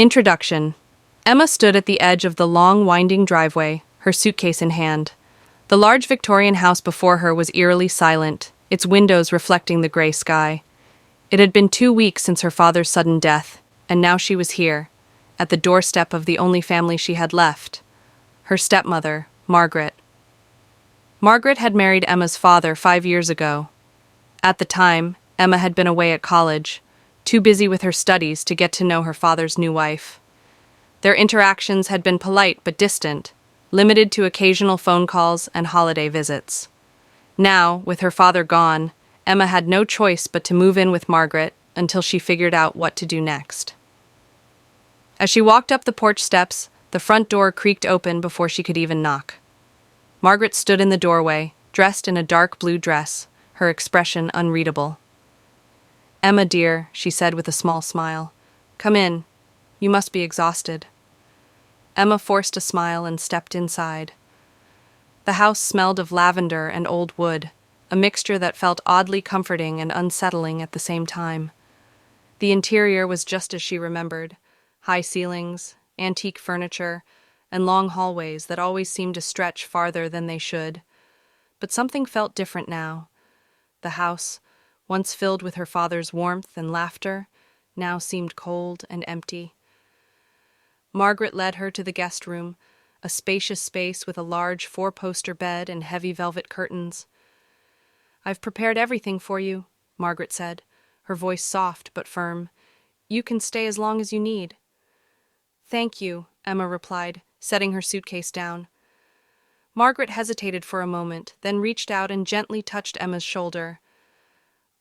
Introduction. Emma stood at the edge of the long, winding driveway, her suitcase in hand. The large Victorian house before her was eerily silent, its windows reflecting the gray sky. It had been 2 weeks since her father's sudden death, and now she was here, at the doorstep of the only family she had left, her stepmother, Margaret. Margaret had married Emma's father 5 years ago. At the time, Emma had been away at college, too busy with her studies to get to know her father's new wife. Their interactions had been polite but distant, limited to occasional phone calls and holiday visits. Now, with her father gone, Emma had no choice but to move in with Margaret until she figured out what to do next. As she walked up the porch steps, the front door creaked open before she could even knock. Margaret stood in the doorway, dressed in a dark blue dress, her expression unreadable. "Emma, dear," she said with a small smile. "Come in. You must be exhausted." Emma forced a smile and stepped inside. The house smelled of lavender and old wood, a mixture that felt oddly comforting and unsettling at the same time. The interior was just as she remembered: high ceilings, antique furniture, and long hallways that always seemed to stretch farther than they should. But something felt different now. The house, once filled with her father's warmth and laughter, now seemed cold and empty. Margaret led her to the guest room, a spacious space with a large four-poster bed and heavy velvet curtains. "I've prepared everything for you," Margaret said, her voice soft but firm. "You can stay as long as you need." "Thank you," Emma replied, setting her suitcase down. Margaret hesitated for a moment, then reached out and gently touched Emma's shoulder.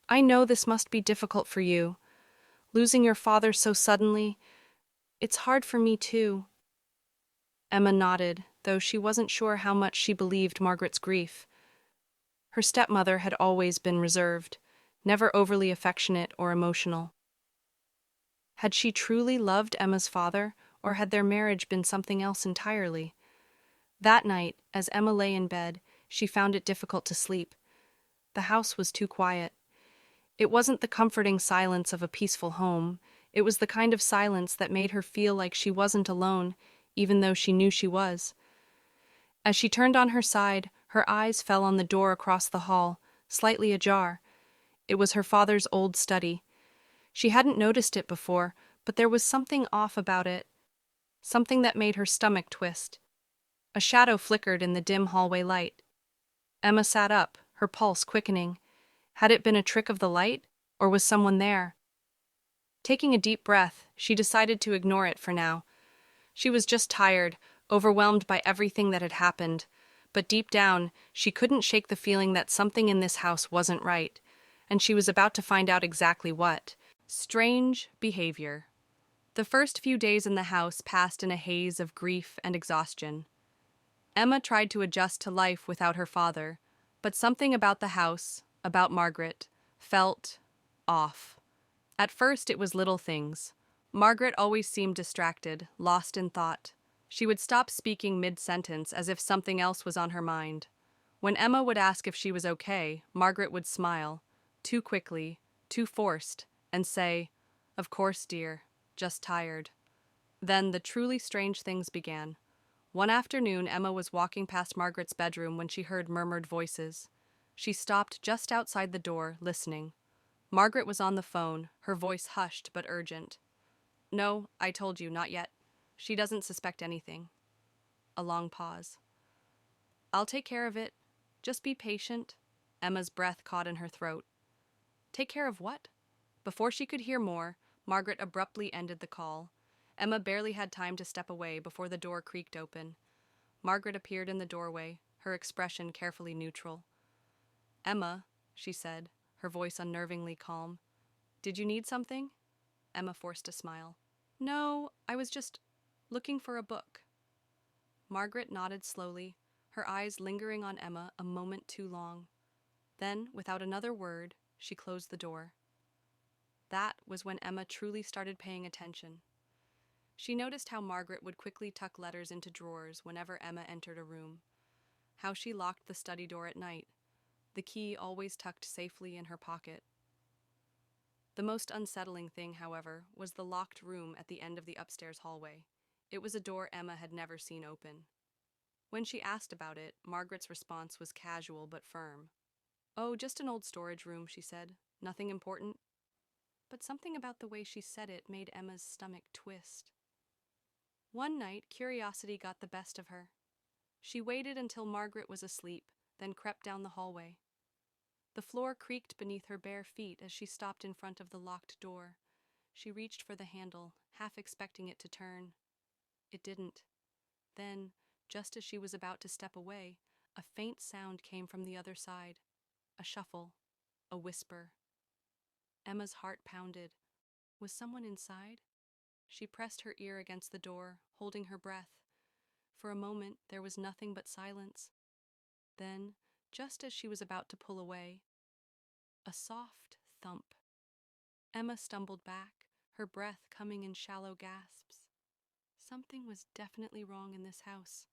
"I know this must be difficult for you. Losing your father so suddenly, it's hard for me too." Emma nodded, though she wasn't sure how much she believed Margaret's grief. Her stepmother had always been reserved, never overly affectionate or emotional. Had she truly loved Emma's father, or had their marriage been something else entirely? That night, as Emma lay in bed, she found it difficult to sleep. The house was too quiet. It wasn't the comforting silence of a peaceful home. It was the kind of silence that made her feel like she wasn't alone, even though she knew she was. As she turned on her side, her eyes fell on the door across the hall, slightly ajar. It was her father's old study. She hadn't noticed it before, but there was something off about it, something that made her stomach twist. A shadow flickered in the dim hallway light. Emma sat up, her pulse quickening. Had it been a trick of the light, or was someone there? Taking a deep breath, she decided to ignore it for now. She was just tired, overwhelmed by everything that had happened, but deep down, she couldn't shake the feeling that something in this house wasn't right, and she was about to find out exactly what. Strange behavior. The first few days in the house passed in a haze of grief and exhaustion. Emma tried to adjust to life without her father, but something about the house, about Margaret, felt off. At first it was little things. Margaret always seemed distracted, lost in thought. She would stop speaking mid-sentence as if something else was on her mind. When Emma would ask if she was okay, Margaret would smile, too quickly, too forced, and say, "Of course, dear, just tired." Then the truly strange things began. One afternoon, Emma was walking past Margaret's bedroom when she heard murmured voices. She stopped just outside the door, listening. Margaret was on the phone, her voice hushed but urgent. "No, I told you, not yet. She doesn't suspect anything." A long pause. "I'll take care of it. Just be patient." Emma's breath caught in her throat. Take care of what? Before she could hear more, Margaret abruptly ended the call. Emma barely had time to step away before the door creaked open. Margaret appeared in the doorway, her expression carefully neutral. "Emma," she said, her voice unnervingly calm. "Did you need something?" Emma forced a smile. "No, I was just looking for a book." Margaret nodded slowly, her eyes lingering on Emma a moment too long. Then, without another word, she closed the door. That was when Emma truly started paying attention. She noticed how Margaret would quickly tuck letters into drawers whenever Emma entered a room, how she locked the study door at night, the key always tucked safely in her pocket. The most unsettling thing, however, was the locked room at the end of the upstairs hallway. It was a door Emma had never seen open. When she asked about it, Margaret's response was casual but firm. "Oh, just an old storage room," she said. "Nothing important." But something about the way she said it made Emma's stomach twist. One night, curiosity got the best of her. She waited until Margaret was asleep, then crept down the hallway. The floor creaked beneath her bare feet as she stopped in front of the locked door. She reached for the handle, half expecting it to turn. It didn't. Then, just as she was about to step away, a faint sound came from the other side. A shuffle, a whisper. Emma's heart pounded. Was someone inside? She pressed her ear against the door, holding her breath. For a moment, there was nothing but silence. Then, just as she was about to pull away, a soft thump. Emma stumbled back, her breath coming in shallow gasps. Something was definitely wrong in this house,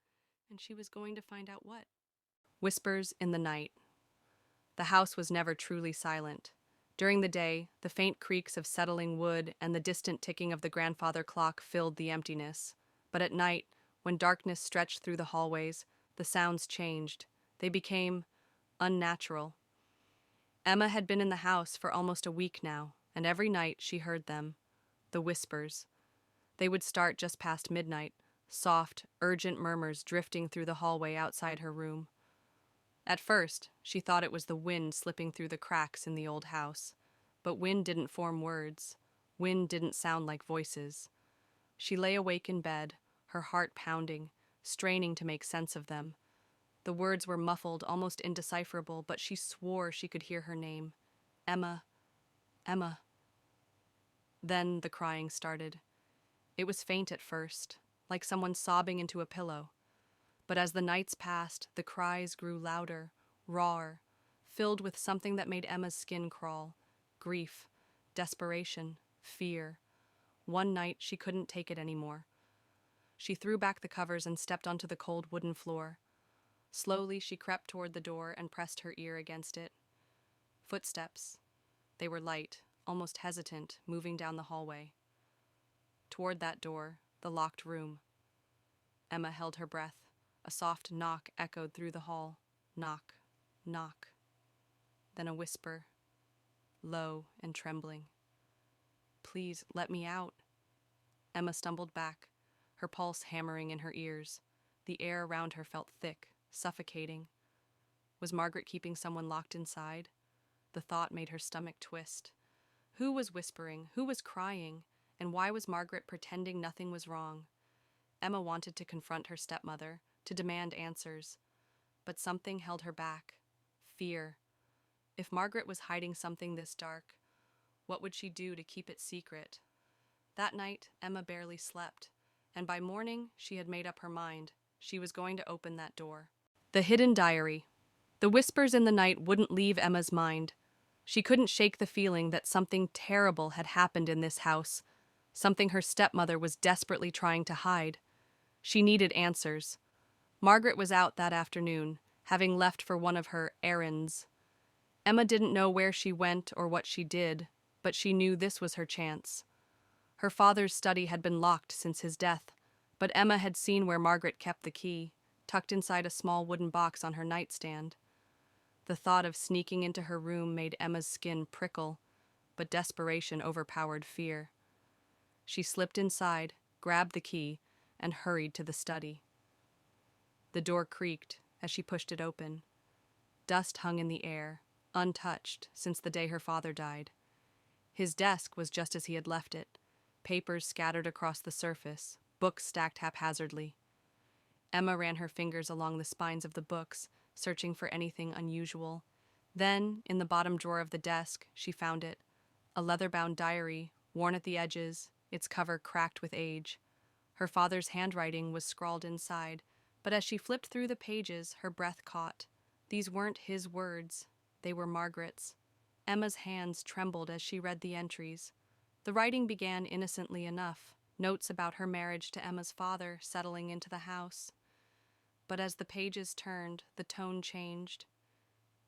and she was going to find out what. Whispers in the night. The house was never truly silent. During the day, the faint creaks of settling wood and the distant ticking of the grandfather clock filled the emptiness. But at night, when darkness stretched through the hallways, the sounds changed. They became unnatural. Emma had been in the house for almost a week now, and every night she heard them. The whispers. They would start just past midnight, soft, urgent murmurs drifting through the hallway outside her room. At first, she thought it was the wind slipping through the cracks in the old house. But wind didn't form words. Wind didn't sound like voices. She lay awake in bed, her heart pounding, straining to make sense of them. The words were muffled, almost indecipherable, but she swore she could hear her name. Emma. Emma. Then the crying started. It was faint at first, like someone sobbing into a pillow. But as the nights passed, the cries grew louder, rawer, filled with something that made Emma's skin crawl. Grief, desperation, fear. One night, she couldn't take it anymore. She threw back the covers and stepped onto the cold wooden floor. Slowly, she crept toward the door and pressed her ear against it. Footsteps. They were light, almost hesitant, moving down the hallway. Toward that door, the locked room. Emma held her breath. A soft knock echoed through the hall. Knock, knock. Then a whisper, low and trembling. "Please, let me out." Emma stumbled back, her pulse hammering in her ears. The air around her felt thick, suffocating. Was Margaret keeping someone locked inside? The thought made her stomach twist. Who was whispering? Who was crying? And why was Margaret pretending nothing was wrong? Emma wanted to confront her stepmother, to demand answers. But something held her back. Fear. If Margaret was hiding something this dark, what would she do to keep it secret? That night, Emma barely slept, and by morning, she had made up her mind. She was going to open that door. The hidden diary. The whispers in the night wouldn't leave Emma's mind. She couldn't shake the feeling that something terrible had happened in this house, something her stepmother was desperately trying to hide. She needed answers. Margaret was out that afternoon, having left for one of her errands. Emma didn't know where she went or what she did, but she knew this was her chance. Her father's study had been locked since his death, but Emma had seen where Margaret kept the key, tucked inside a small wooden box on her nightstand. The thought of sneaking into her room made Emma's skin prickle, but desperation overpowered fear. She slipped inside, grabbed the key, and hurried to the study. The door creaked as she pushed it open. Dust hung in the air, untouched since the day her father died. His desk was just as he had left it, papers scattered across the surface, books stacked haphazardly. Emma ran her fingers along the spines of the books, searching for anything unusual. Then, in the bottom drawer of the desk, she found it, a leather-bound diary, worn at the edges, its cover cracked with age. Her father's handwriting was scrawled inside, but as she flipped through the pages, her breath caught. These weren't his words, they were Margaret's. Emma's hands trembled as she read the entries. The writing began innocently enough, notes about her marriage to Emma's father settling into the house. But as the pages turned, the tone changed.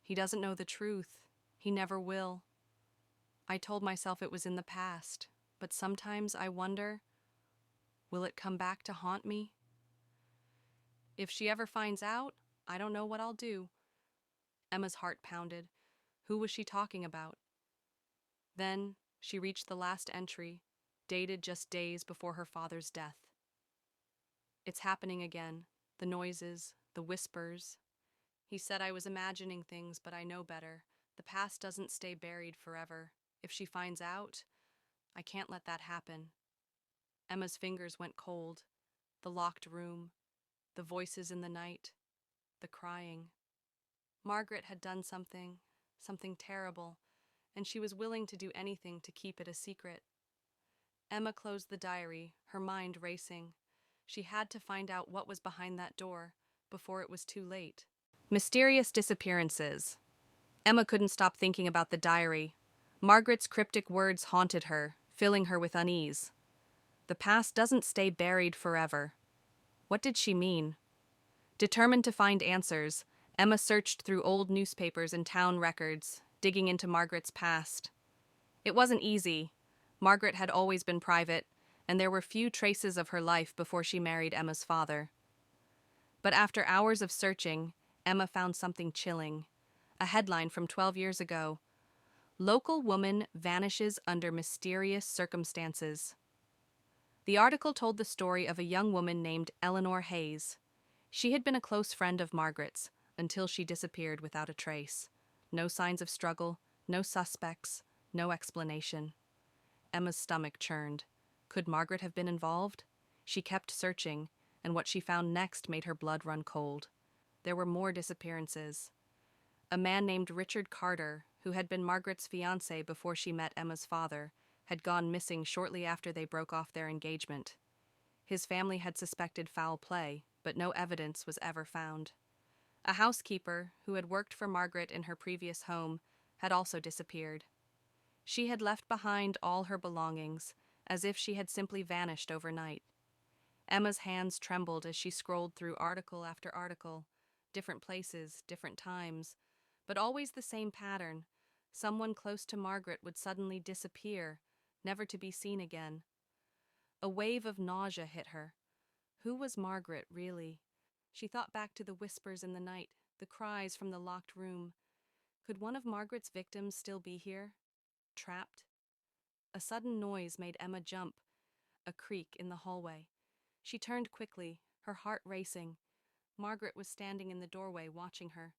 "He doesn't know the truth. He never will. I told myself it was in the past, but sometimes I wonder, will it come back to haunt me? If she ever finds out, I don't know what I'll do. Emma's heart pounded. Who was she talking about? Then she reached the last entry, dated just days before her father's death. It's happening again. The noises, the whispers. He said I was imagining things, but I know better. The past doesn't stay buried forever. If she finds out, I can't let that happen. Emma's fingers went cold. The locked room, the voices in the night, the crying. Margaret had done something terrible, and she was willing to do anything to keep it a secret. Emma closed the diary, her mind racing. She had to find out what was behind that door before it was too late. Mysterious disappearances. Emma couldn't stop thinking about the diary. Margaret's cryptic words haunted her, filling her with unease. The past doesn't stay buried forever. What did she mean? Determined to find answers, Emma searched through old newspapers and town records, digging into Margaret's past. It wasn't easy. Margaret had always been private, and there were few traces of her life before she married Emma's father. But after hours of searching, Emma found something chilling. A headline from 12 years ago. Local woman vanishes under mysterious circumstances. The article told the story of a young woman named Eleanor Hayes. She had been a close friend of Margaret's until she disappeared without a trace. No signs of struggle, no suspects, no explanation. Emma's stomach churned. Could Margaret have been involved? She kept searching, and what she found next made her blood run cold. There were more disappearances. A man named Richard Carter, who had been Margaret's fiancé before she met Emma's father, had gone missing shortly after they broke off their engagement. His family had suspected foul play, but no evidence was ever found. A housekeeper, who had worked for Margaret in her previous home, had also disappeared. She had left behind all her belongings, as if she had simply vanished overnight. Emma's hands trembled as she scrolled through article after article, different places, different times, but always the same pattern. Someone close to Margaret would suddenly disappear, never to be seen again. A wave of nausea hit her. Who was Margaret, really? She thought back to the whispers in the night, the cries from the locked room. Could one of Margaret's victims still be here? Trapped? A sudden noise made Emma jump, a creak in the hallway. She turned quickly, her heart racing. Margaret was standing in the doorway, watching her.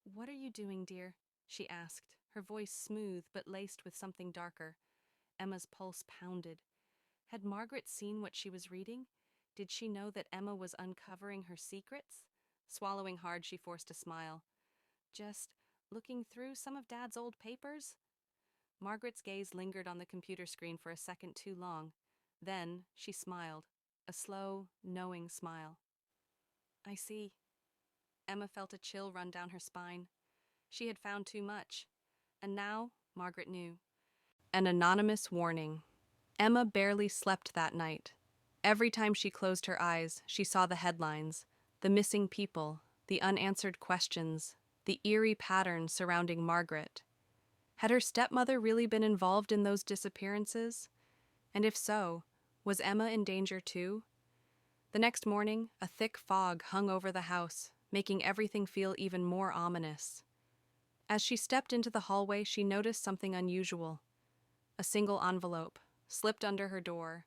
"What are you doing, dear?" she asked, her voice smooth but laced with something darker. Emma's pulse pounded. Had Margaret seen what she was reading? Did she know that Emma was uncovering her secrets? Swallowing hard, she forced a smile. "Just looking through some of Dad's old papers?" Margaret's gaze lingered on the computer screen for a second too long. Then she smiled, a slow, knowing smile. "I see." Emma felt a chill run down her spine. She had found too much. And now, Margaret knew. An anonymous warning. Emma barely slept that night. Every time she closed her eyes, she saw the headlines, the missing people, the unanswered questions, the eerie patterns surrounding Margaret. Had her stepmother really been involved in those disappearances? And if so, was Emma in danger too? The next morning, a thick fog hung over the house, making everything feel even more ominous. As she stepped into the hallway, she noticed something unusual. A single envelope, slipped under her door.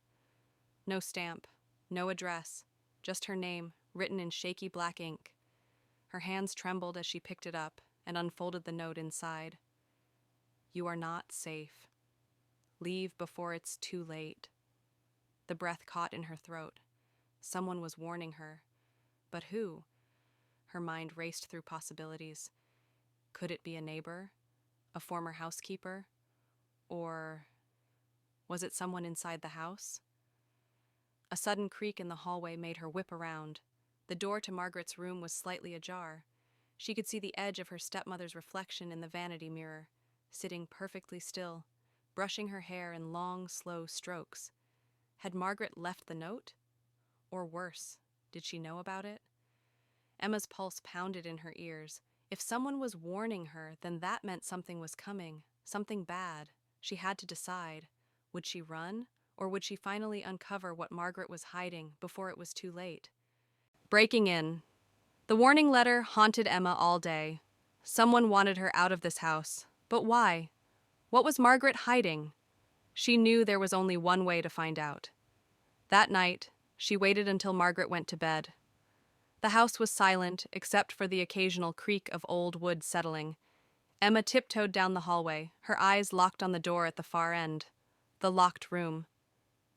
No stamp, no address, just her name, written in shaky black ink. Her hands trembled as she picked it up and unfolded the note inside. "You are not safe. Leave before it's too late." The breath caught in her throat. Someone was warning her. But who? Her mind raced through possibilities. Could it be a neighbor? A former housekeeper? Or was it someone inside the house? A sudden creak in the hallway made her whip around. The door to Margaret's room was slightly ajar. She could see the edge of her stepmother's reflection in the vanity mirror, sitting perfectly still, brushing her hair in long, slow strokes. Had Margaret left the note? Or worse, did she know about it? Emma's pulse pounded in her ears. If someone was warning her, then that meant something was coming, something bad, She had to decide. Would she run, or would she finally uncover what Margaret was hiding before it was too late? Breaking in. The warning letter haunted Emma all day. Someone wanted her out of this house. But why? What was Margaret hiding? She knew there was only one way to find out. That night, she waited until Margaret went to bed. The house was silent, except for the occasional creak of old wood settling. Emma tiptoed down the hallway, her eyes locked on the door at the far end. The locked room.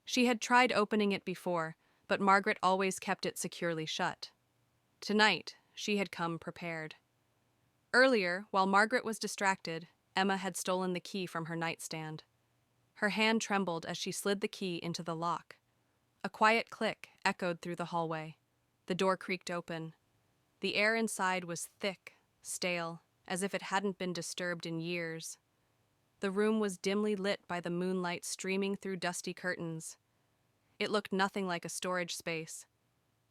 She had tried opening it before, but Margaret always kept it securely shut. Tonight, she had come prepared. Earlier, while Margaret was distracted, Emma had stolen the key from her nightstand. Her hand trembled as she slid the key into the lock. A quiet click echoed through the hallway. The door creaked open. The air inside was thick, stale, as if it hadn't been disturbed in years. The room was dimly lit by the moonlight streaming through dusty curtains. It looked nothing like a storage space.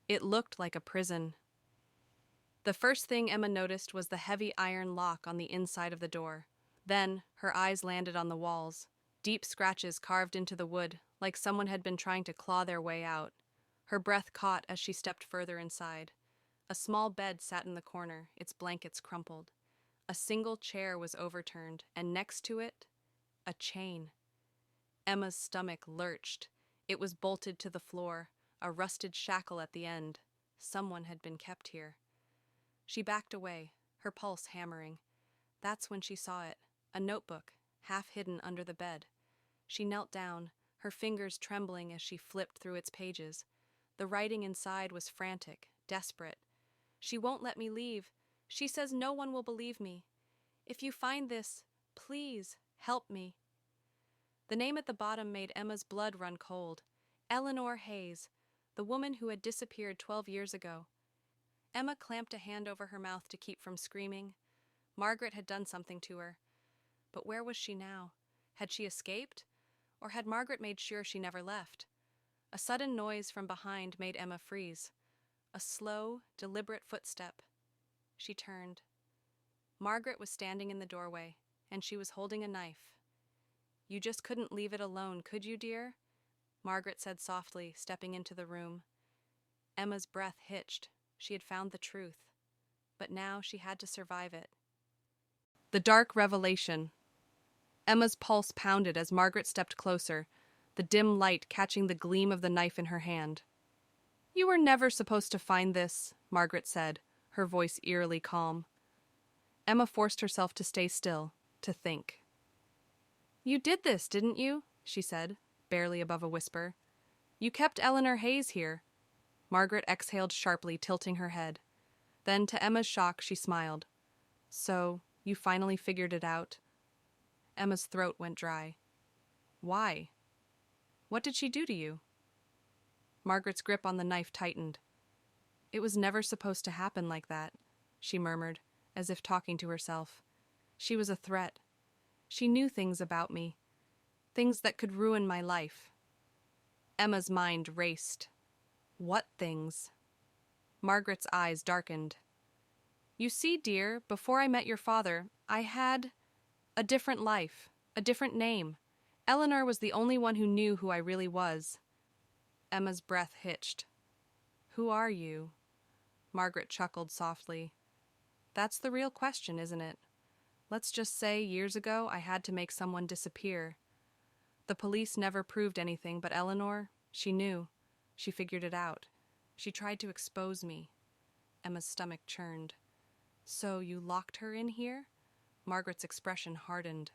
It looked like a prison. The first thing Emma noticed was the heavy iron lock on the inside of the door. Then, her eyes landed on the walls. Deep scratches carved into the wood, like someone had been trying to claw their way out. Her breath caught as she stepped further inside. A small bed sat in the corner, its blankets crumpled. A single chair was overturned, and next to it, a chain. Emma's stomach lurched. It was bolted to the floor, a rusted shackle at the end. Someone had been kept here. She backed away, her pulse hammering. That's when she saw it, a notebook, half hidden under the bed. She knelt down, her fingers trembling as she flipped through its pages. The writing inside was frantic, desperate. "She won't let me leave. She says no one will believe me. If you find this, please help me." The name at the bottom made Emma's blood run cold. Eleanor Hayes, the woman who had disappeared 12 years ago. Emma clamped a hand over her mouth to keep from screaming. Margaret had done something to her. But where was she now? Had she escaped? Or had Margaret made sure she never left? A sudden noise from behind made Emma freeze. A slow, deliberate footstep. She turned. Margaret was standing in the doorway, and she was holding a knife. "You just couldn't leave it alone, could you, dear?" Margaret said softly, stepping into the room. Emma's breath hitched. She had found the truth. But now she had to survive it. The dark revelation. Emma's pulse pounded as Margaret stepped closer, the dim light catching the gleam of the knife in her hand. "You were never supposed to find this," Margaret said, her voice eerily calm. Emma forced herself to stay still, to think. "You did this, didn't you?" she said, barely above a whisper. "You kept Eleanor Hayes here." Margaret exhaled sharply, tilting her head. Then, to Emma's shock, she smiled. "So, you finally figured it out?" Emma's throat went dry. "Why? What did she do to you?" Margaret's grip on the knife tightened. "It was never supposed to happen like that," she murmured, as if talking to herself. "She was a threat. She knew things about me, things that could ruin my life." Emma's mind raced. What things? Margaret's eyes darkened. "You see, dear, before I met your father, I had a different life, a different name. Eleanor was the only one who knew who I really was." Emma's breath hitched. "Who are you?" Margaret chuckled softly. "That's the real question, isn't it? Let's just say years ago I had to make someone disappear. The police never proved anything, but Eleanor, she knew. She figured it out. She tried to expose me." Emma's stomach churned. "So you locked her in here?" Margaret's expression hardened.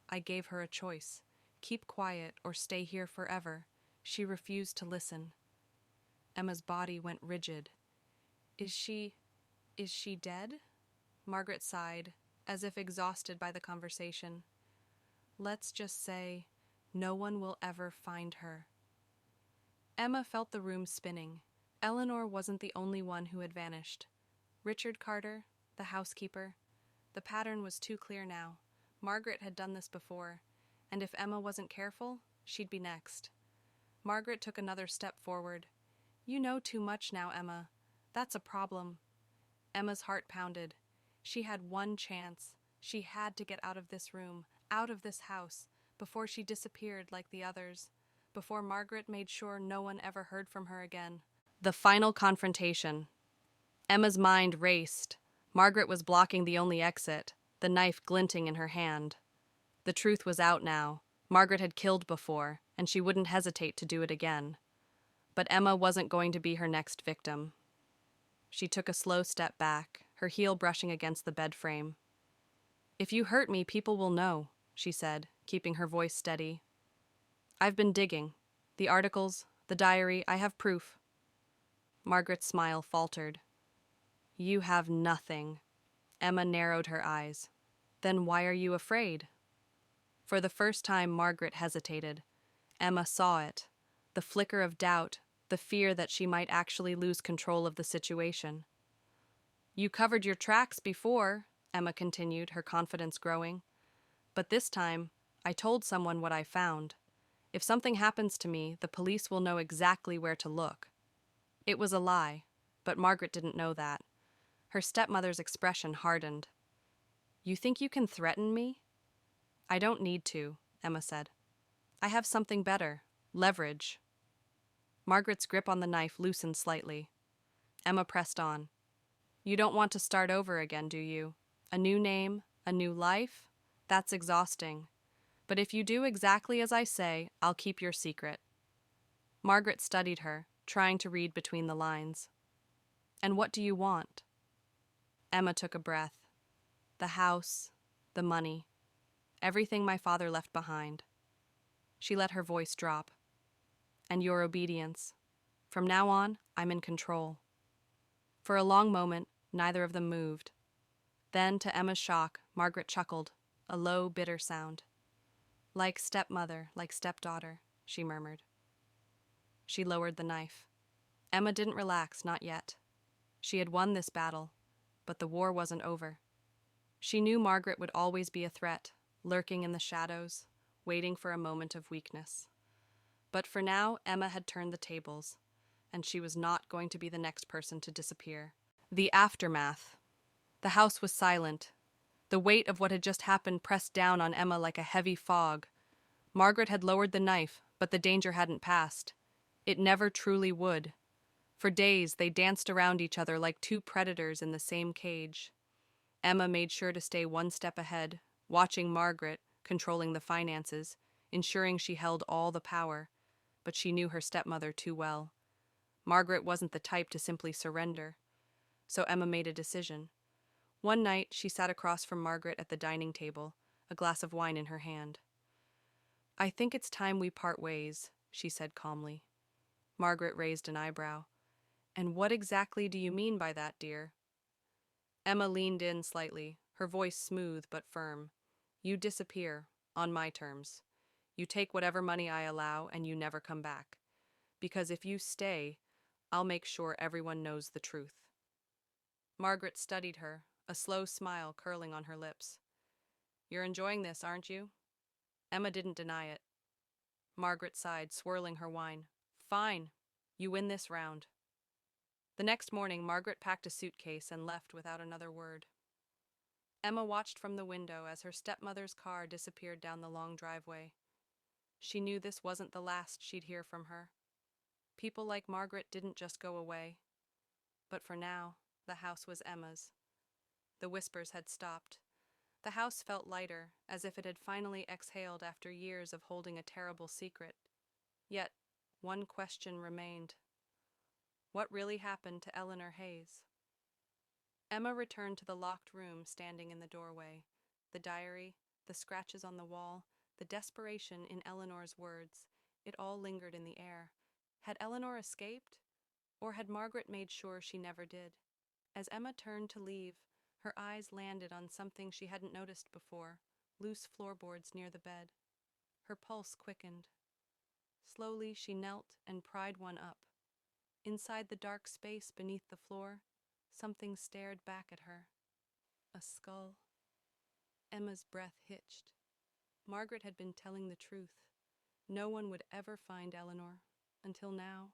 "I gave her a choice. Keep quiet or stay here forever. She refused to listen." Emma's body went rigid. Is she dead?" Margaret sighed, as if exhausted by the conversation. "Let's just say no one will ever find her." Emma felt the room spinning. Eleanor wasn't the only one who had vanished. Richard Carter, the housekeeper. The pattern was too clear now. Margaret had done this before, and if Emma wasn't careful, she'd be next. Margaret took another step forward. "You know too much now, Emma. That's a problem." Emma's heart pounded. She had one chance. She had to get out of this room, out of this house, before she disappeared like the others, before Margaret made sure no one ever heard from her again. The final confrontation. Emma's mind raced. Margaret was blocking the only exit, the knife glinting in her hand. The truth was out now. Margaret had killed before, and she wouldn't hesitate to do it again. But Emma wasn't going to be her next victim. She took a slow step back, her heel brushing against the bed frame. "If you hurt me, people will know," she said, keeping her voice steady. "I've been digging. The articles, the diary, I have proof." Margaret's smile faltered. "You have nothing." Emma narrowed her eyes. "Then why are you afraid?" For the first time, Margaret hesitated. Emma saw it. The flicker of doubt, the fear that she might actually lose control of the situation. "You covered your tracks before," Emma continued, her confidence growing. "But this time, I told someone what I found. If something happens to me, the police will know exactly where to look." It was a lie, but Margaret didn't know that. Her stepmother's expression hardened. "You think you can threaten me?" "I don't need to," Emma said. "I have something better. Leverage." Margaret's grip on the knife loosened slightly. Emma pressed on. "You don't want to start over again, do you? A new name, a new life? That's exhausting. But if you do exactly as I say, I'll keep your secret." Margaret studied her, trying to read between the lines. "And what do you want?" Emma took a breath. "The house, the money, everything my father left behind." She let her voice drop. "And your obedience. From now on, I'm in control." For a long moment, neither of them moved. Then, to Emma's shock, Margaret chuckled, a low, bitter sound. "Like stepmother, like stepdaughter," she murmured. She lowered the knife. Emma didn't relax, not yet. She had won this battle, but the war wasn't over. She knew Margaret would always be a threat, lurking in the shadows, waiting for a moment of weakness. But for now, Emma had turned the tables, and she was not going to be the next person to disappear. The aftermath. The house was silent. The weight of what had just happened pressed down on Emma like a heavy fog. Margaret had lowered the knife, but the danger hadn't passed. It never truly would. For days, they danced around each other like two predators in the same cage. Emma made sure to stay one step ahead, watching Margaret, controlling the finances, ensuring she held all the power. But she knew her stepmother too well. Margaret wasn't the type to simply surrender. So Emma made a decision. One night, she sat across from Margaret at the dining table, a glass of wine in her hand. "I think it's time we part ways," she said calmly. Margaret raised an eyebrow. "And what exactly do you mean by that, dear?" Emma leaned in slightly, her voice smooth but firm. "You disappear, on my terms. You take whatever money I allow, and you never come back. Because if you stay, I'll make sure everyone knows the truth." Margaret studied her, a slow smile curling on her lips. "You're enjoying this, aren't you?" Emma didn't deny it. Margaret sighed, swirling her wine. "Fine. You win this round." The next morning, Margaret packed a suitcase and left without another word. Emma watched from the window as her stepmother's car disappeared down the long driveway. She knew this wasn't the last she'd hear from her. People like Margaret didn't just go away. But for now, the house was Emma's. The whispers had stopped. The house felt lighter, as if it had finally exhaled after years of holding a terrible secret. Yet, one question remained. What really happened to Eleanor Hayes? Emma returned to the locked room standing in the doorway. The diary, the scratches on the wall, the desperation in Eleanor's words, it all lingered in the air. Had Eleanor escaped? Or had Margaret made sure she never did? As Emma turned to leave, her eyes landed on something she hadn't noticed before, loose floorboards near the bed. Her pulse quickened. Slowly, she knelt and pried one up. Inside the dark space beneath the floor, something stared back at her. A skull. Emma's breath hitched. Margaret had been telling the truth. No one would ever find Eleanor, until now.